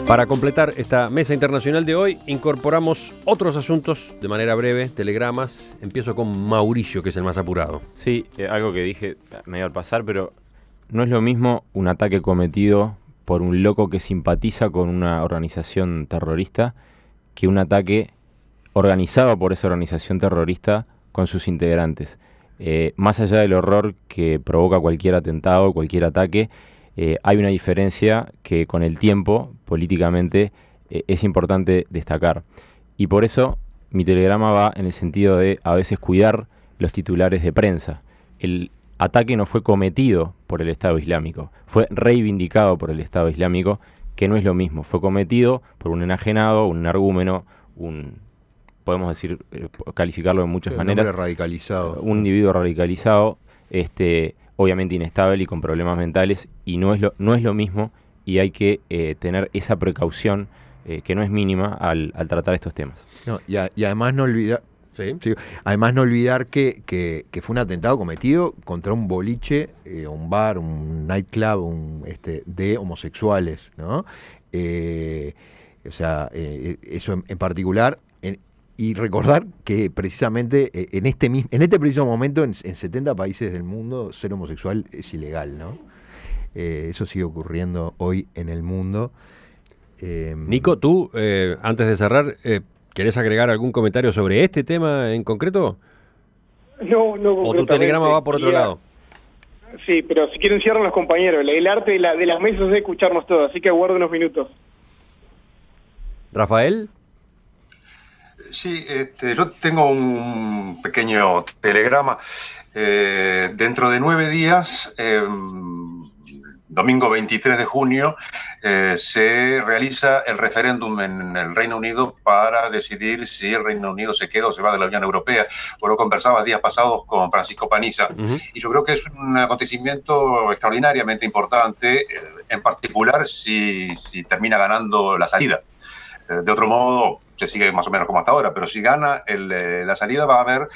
Para completar esta mesa internacional de hoy, incorporamos otros asuntos de manera breve, telegramas. Empiezo con Mauricio, que es el más apurado. Sí, algo que dije medio al pasar, pero no es lo mismo un ataque cometido por un loco que simpatiza con una organización terrorista que un ataque organizado por esa organización terrorista con sus integrantes. Más allá del horror que provoca cualquier atentado, cualquier ataque, hay una diferencia que con el tiempo, políticamente, es importante destacar. Y por eso mi telegrama va en el sentido de a veces cuidar los titulares de prensa. El ataque no fue cometido por el Estado Islámico, fue reivindicado por el Estado Islámico, que no es lo mismo. Fue cometido por un enajenado, un energúmeno, podemos decir, calificarlo de muchas maneras. Radicalizado. Un individuo radicalizado, obviamente inestable y con problemas mentales, y no es lo mismo, y hay que tener esa precaución que no es mínima al tratar estos temas. No, y además no olvidar, ¿Sí? sí, además no olvidar que fue un atentado cometido contra un boliche, un bar, un nightclub, de homosexuales, ¿no? Eso en particular. Y recordar que precisamente en este preciso momento en 70 países del mundo ser homosexual es ilegal, ¿no? Eso sigue ocurriendo hoy en el mundo. Nico, tú, antes de cerrar, ¿querés agregar algún comentario sobre este tema en concreto? No, ¿O tu telegrama va por otro lado? Sí, pero si quieren cierran los compañeros. El arte de las mesas es escucharnos todos, así que aguardo unos minutos. ¿Rafael? Sí, yo tengo un pequeño telegrama. Dentro de 9 días, domingo 23 de junio, se realiza el referéndum en el Reino Unido para decidir si el Reino Unido se queda o se va de la Unión Europea. Vos lo conversabas días pasados con Francisco Paniza. Y yo creo que es un acontecimiento extraordinariamente importante, en particular si termina ganando la salida. De otro modo, se sigue más o menos como hasta ahora, pero si gana la salida va a haber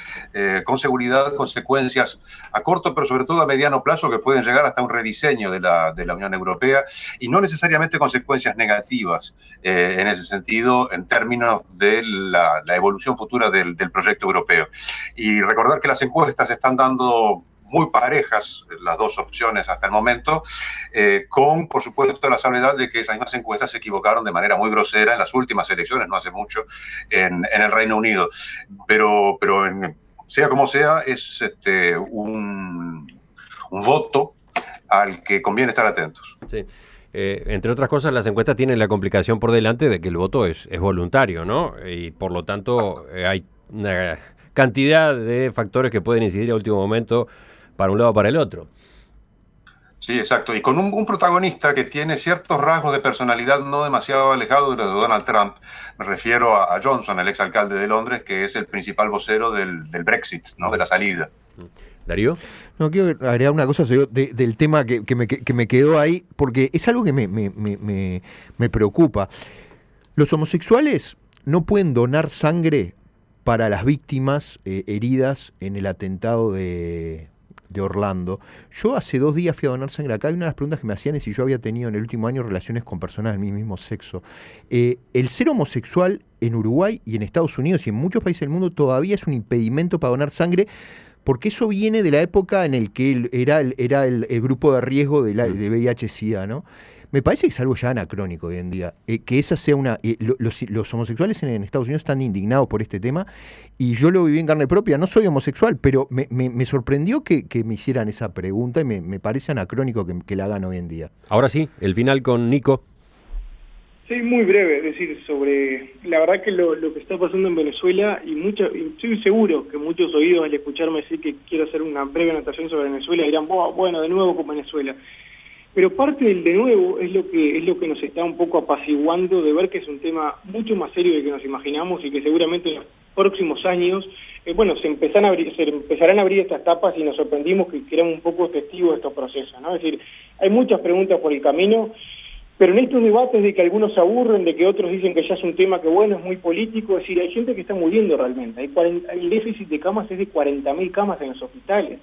con seguridad consecuencias a corto, pero sobre todo a mediano plazo, que pueden llegar hasta un rediseño de la Unión Europea, y no necesariamente consecuencias negativas en ese sentido, en términos de la evolución futura del proyecto europeo. Y recordar que las encuestas están dando muy parejas las dos opciones hasta el momento, con, por supuesto, la salvedad de que esas mismas encuestas se equivocaron de manera muy grosera en las últimas elecciones, no hace mucho, en el Reino Unido. Pero sea como sea, es un voto al que conviene estar atentos. Sí. Entre otras cosas, las encuestas tienen la complicación por delante de que el voto es voluntario, ¿no? Y por lo tanto hay una cantidad de factores que pueden incidir a último momento para un lado o para el otro. Sí, exacto. Y con un protagonista que tiene ciertos rasgos de personalidad no demasiado alejados de los de Donald Trump. Me refiero a Johnson, el exalcalde de Londres, que es el principal vocero del Brexit, ¿no? De la salida. ¿Darío? No, quiero agregar una cosa del tema que me quedó ahí, porque es algo que me preocupa. Los homosexuales no pueden donar sangre para las víctimas heridas en el atentado de Orlando. Yo hace 2 días fui a donar sangre acá, y una de las preguntas que me hacían es si yo había tenido en el último año relaciones con personas del mismo sexo. El ser homosexual en Uruguay y en Estados Unidos y en muchos países del mundo todavía es un impedimento para donar sangre, porque eso viene de la época en el que era el grupo de riesgo de VIH-Sida, ¿no? Me parece que es algo ya anacrónico hoy en día, que esa sea los homosexuales en Estados Unidos están indignados por este tema, y yo lo viví en carne propia. No soy homosexual, pero me sorprendió que me hicieran esa pregunta, y me parece anacrónico que la hagan hoy en día. Ahora sí, el final con Nico. Sí, muy breve, es decir, sobre la verdad que lo que está pasando en Venezuela, y estoy seguro que muchos oídos al escucharme decir que quiero hacer una breve anotación sobre Venezuela dirán, bueno, de nuevo con Venezuela. Pero parte del de nuevo es lo que nos está un poco apaciguando de ver que es un tema mucho más serio de que nos imaginamos, y que seguramente en los próximos años se empezarán a abrir estas tapas, y nos sorprendimos que éramos un poco testigos de estos procesos, ¿no? Es decir, hay muchas preguntas por el camino, pero en estos debates de que algunos se aburren, de que otros dicen que ya es un tema que es muy político, es decir, hay gente que está muriendo realmente. El déficit de camas es de 40.000 camas en los hospitales.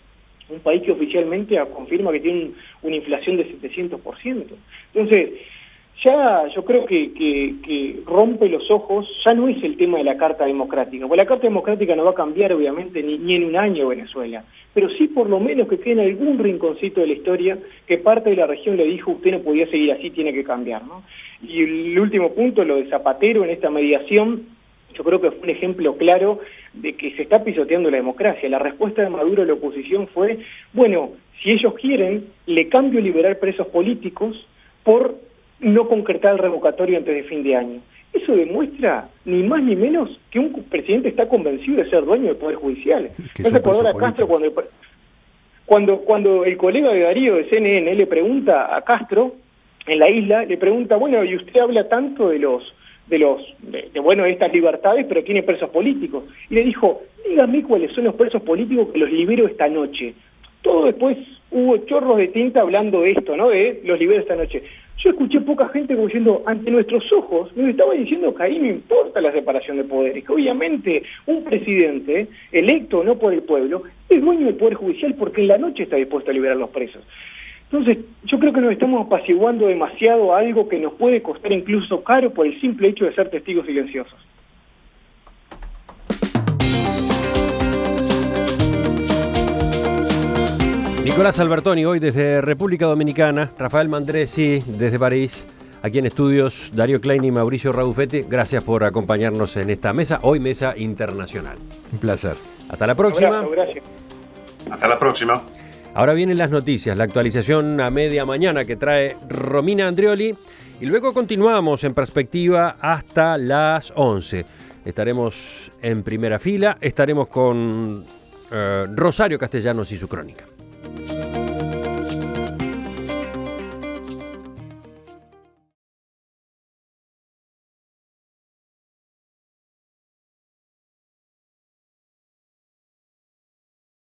Un país que oficialmente confirma que tiene una inflación de 700%. Entonces, ya yo creo que rompe los ojos, ya no es el tema de la Carta Democrática, porque la Carta Democrática no va a cambiar obviamente ni en un año Venezuela, pero sí por lo menos que quede en algún rinconcito de la historia que parte de la región le dijo usted no podía seguir así, tiene que cambiar, ¿no? Y el último punto, lo de Zapatero en esta mediación, yo creo que fue un ejemplo claro de que se está pisoteando la democracia. La respuesta de Maduro a la oposición fue, bueno, si ellos quieren, le cambio liberar presos políticos por no concretar el revocatorio antes de fin de año. Eso demuestra, ni más ni menos, que un presidente está convencido de ser dueño del Poder Judicial. ¿No se acordó a Castro cuando el colega de Darío de CNN le pregunta a Castro, en la isla, le pregunta, bueno, y usted habla tanto de estas libertades, pero tiene presos políticos? Y le dijo, dígame cuáles son los presos políticos que los libero esta noche. Todo después hubo chorros de tinta hablando de esto, ¿no? De los libero esta noche. Yo escuché poca gente como diciendo, ante nuestros ojos, nos estaba diciendo que ahí no importa la separación de poderes, que obviamente un presidente, electo no por el pueblo, es dueño del Poder Judicial porque en la noche está dispuesto a liberar los presos. Entonces, yo creo que nos estamos apaciguando demasiado a algo que nos puede costar incluso caro por el simple hecho de ser testigos silenciosos. Nicolás Albertoni, hoy desde República Dominicana, Rafael Mandresi desde París, aquí en estudios Darío Klein y Mauricio Raufetti, gracias por acompañarnos en esta mesa, hoy mesa internacional. Un placer. Hasta la próxima. Un abrazo, gracias. Hasta la próxima. Ahora vienen las noticias, la actualización a media mañana que trae Romina Andrioli y luego continuamos en perspectiva hasta las 11. Estaremos en primera fila, estaremos con Rosario Castellanos y su crónica.